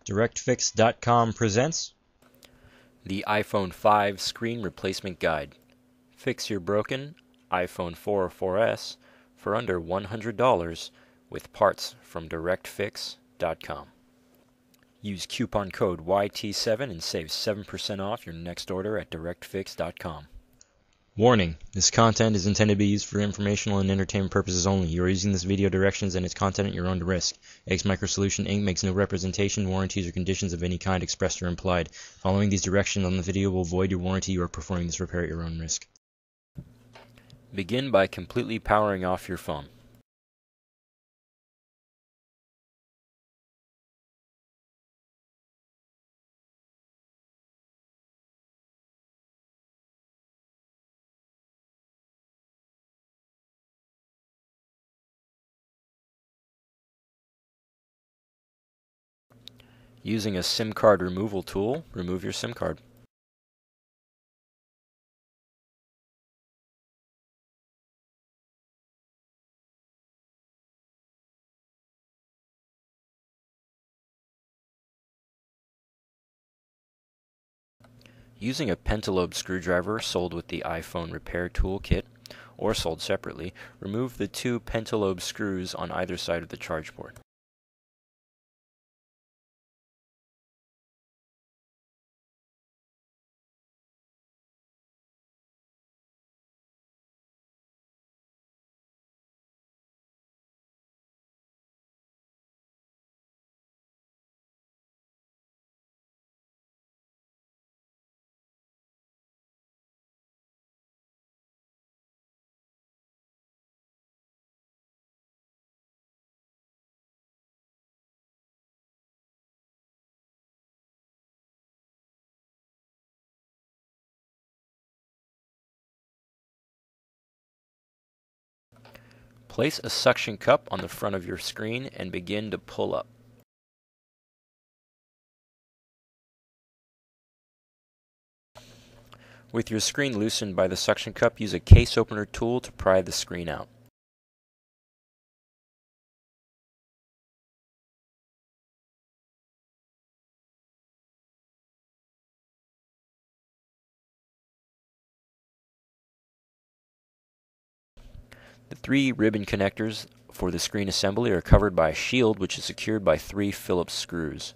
DirectFix.com presents The iPhone 5 Screen Replacement Guide. Fix your broken iPhone 4 or 4S for under $100 with parts from DirectFix.com. Use coupon code YT7 and save 7% off your next order at DirectFix.com. Warning: this content is intended to be used for informational and entertainment purposes only. You are using this video directions and its content at your own risk. X Microsolution Inc. makes no representation, warranties, or conditions of any kind expressed or implied. Following these directions on the video will void your warranty. You are performing this repair at your own risk. Begin by completely powering off your phone. Using a SIM card removal tool, remove your SIM card. Using a pentalobe screwdriver sold with the iPhone repair tool kit, or sold separately, remove the two pentalobe screws on either side of the charge port. Place a suction cup on the front of your screen and begin to pull up. With your screen loosened by the suction cup, use a case opener tool to pry the screen out. The three ribbon connectors for the screen assembly are covered by a shield which is secured by 3 Phillips screws.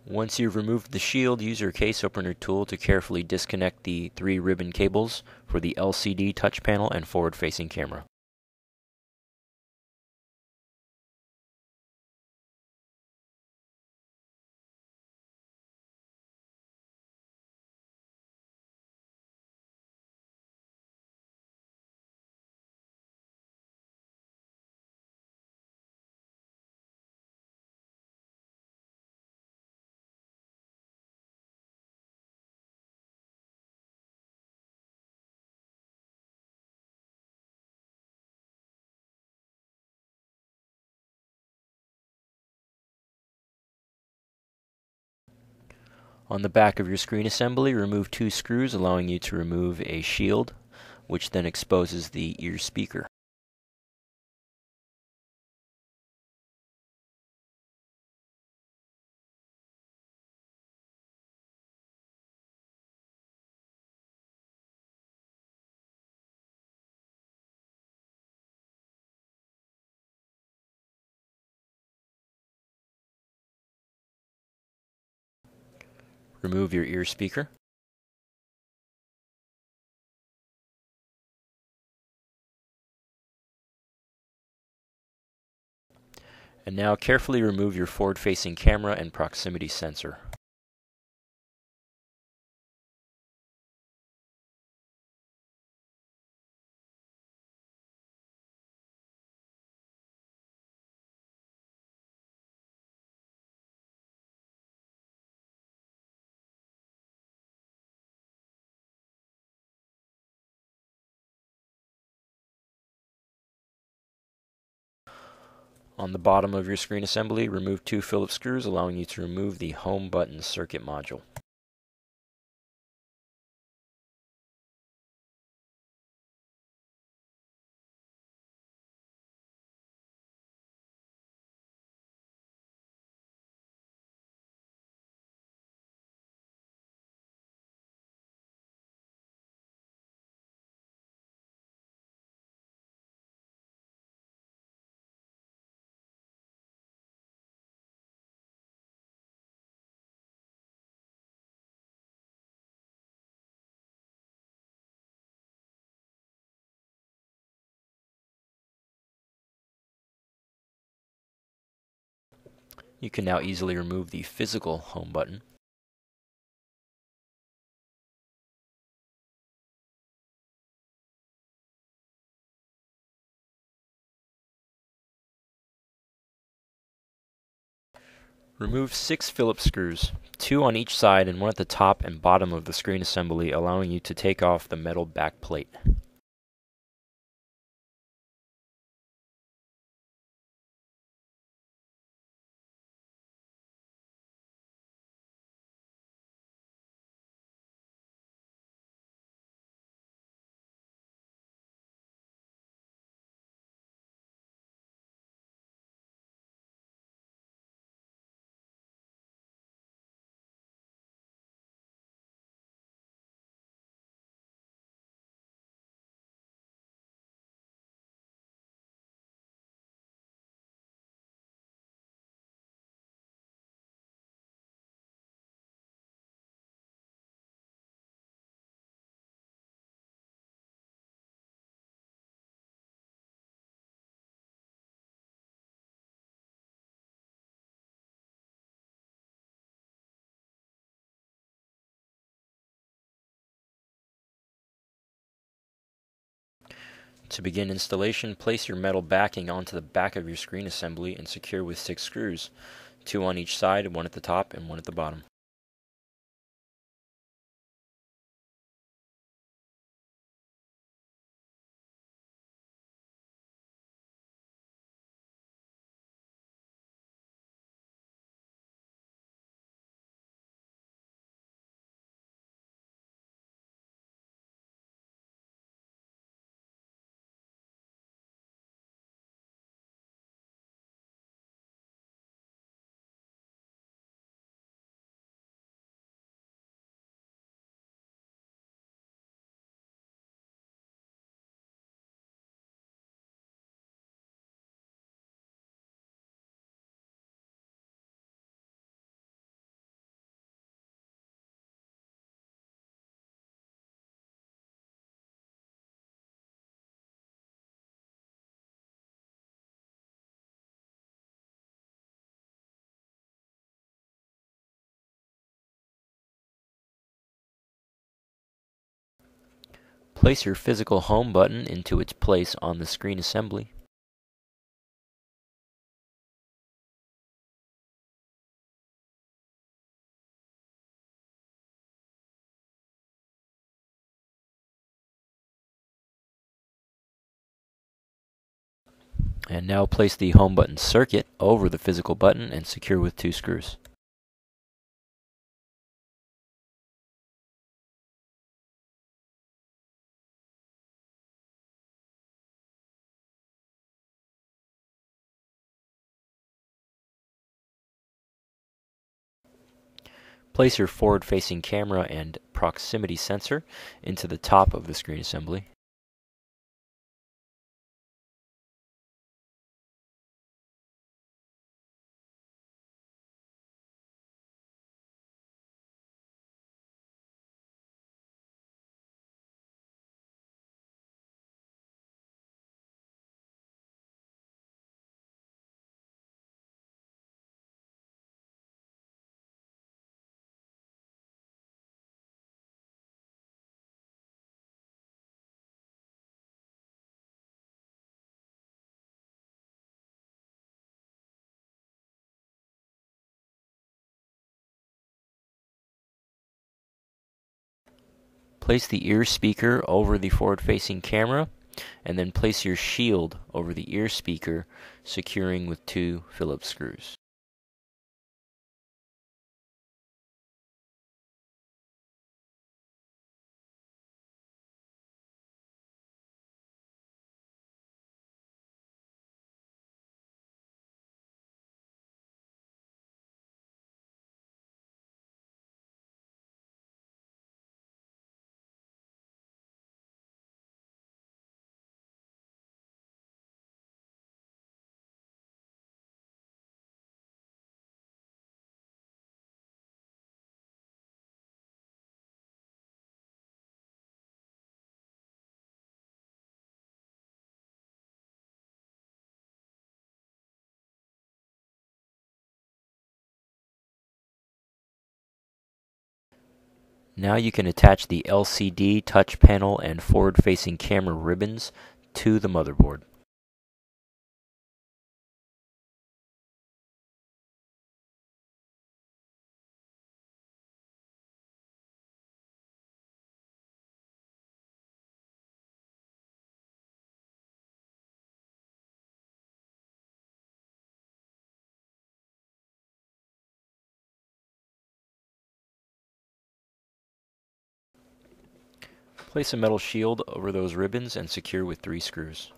Once you've removed the shield, use your case opener tool to carefully disconnect the 3 ribbon cables for the LCD touch panel and forward-facing camera. On the back of your screen assembly, remove 2 screws, allowing you to remove a shield, which then exposes the ear speaker. Remove your ear speaker. And now carefully remove your forward-facing camera and proximity sensor. On the bottom of your screen assembly, remove 2 Phillips screws, allowing you to remove the home button circuit module. You can now easily remove the physical home button. Remove 6 Phillips screws, 2 on each side and 1 at the top and bottom of the screen assembly, allowing you to take off the metal back plate. To begin installation, place your metal backing onto the back of your screen assembly and secure with 6 screws, 2 on each side, 1 at the top and 1 at the bottom. Place your physical home button into its place on the screen assembly. And now place the home button circuit over the physical button and secure with 2 screws. Place your forward-facing camera and proximity sensor into the top of the screen assembly. Place the ear speaker over the forward-facing camera and then place your shield over the ear speaker, securing with 2 Phillips screws. Now you can attach the LCD touch panel and forward-facing camera ribbons to the motherboard. Place a metal shield over those ribbons and secure with 3 screws.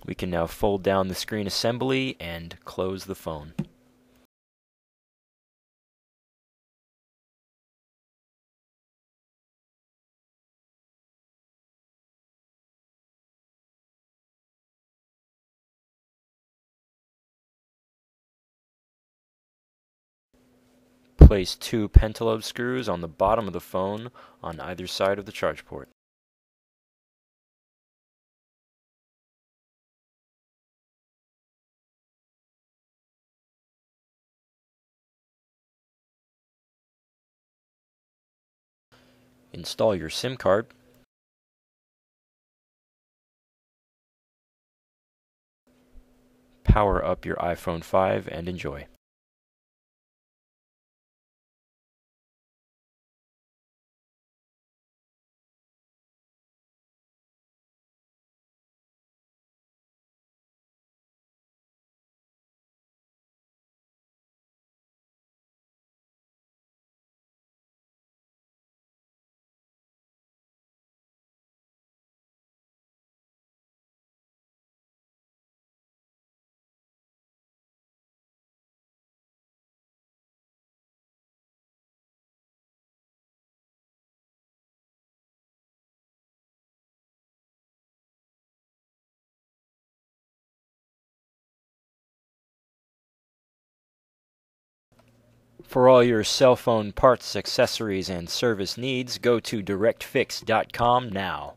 We can now fold down the screen assembly and close the phone. Place 2 pentalobe screws on the bottom of the phone on either side of the charge port. Install your SIM card. Power up your iPhone 5 and enjoy. For all your cell phone parts, accessories, and service needs, go to DirectFix.com now.